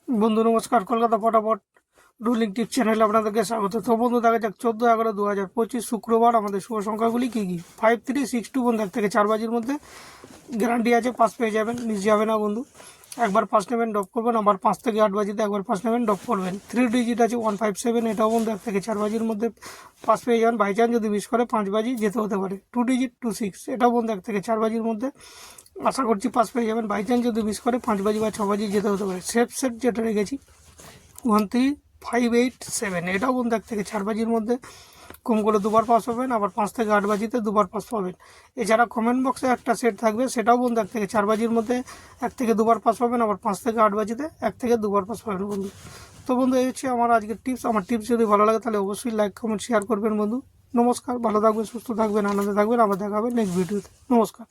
বন্ধু নমস্কার, কলকাতা ফটাফট রুলিং টিপ চ্যানেলে আপনাদেরকে স্বাগত। তো বন্ধু দেখা যাক 14/11/2025 শুক্রবার আমাদের শুভ সংখ্যাগুলি কী কী। 5362 বন্ধু 1 থেকে 4 বাজির মধ্যে গ্যারান্টি আছে, পাস পেয়ে যাবেন, মিস যাবে না বন্ধু। একবার পাস নেবেন ড্রপ করবেন, আবার 5 থেকে 8 বাজিতে একবার পাস নেবেন ড্রপ করবেন। 3 ডিজিট আছে 157, এটাও বন্ধু 1 থেকে 4 বাজির মধ্যে পাস পেয়ে যাবেন। বাই চান্স যদি মিস করে 5 বাজি যেতে হতে পারে। 2 ডিজিট 26, এটাও বন্ধু 1 থেকে 4 বাজির মধ্যে আশা করছি পাস পেয়ে যাবেন। বাই চান্স যদি মিস করে 5 বাজি বা 6 বাজি যেতে হতে পারে। সেট যেটা রেখেছি 13587, এটাও বন্ধু 1 থেকে 4 বাজির মধ্যে কম করে দুবার পাস পাবেন, আবার 5 থেকে 8 বাজিতে দুবার পাস পাবেন। এছাড়া কমেন্ট বক্সে একটা সেট থাকবে, সেটাও বন্ধু 1 থেকে 4 বাজির মধ্যে 1 থেকে দুবার পাস পাবেন, আবার 5 থেকে 8 বাজিতে 1 থেকে দুবার পাস পাবেন বন্ধু। তো বন্ধু এই হচ্ছে আমার আজকের টিপস। আমার টিপস যদি ভালো লাগে তাহলে অবশ্যই লাইক কমেন্ট শেয়ার করবেন বন্ধু। নমস্কার, ভালো থাকবেন, সুস্থ থাকবেন, আনন্দে থাকবেন। আবার দেখা হবে নেক্সট ভিডিওতে। নমস্কার।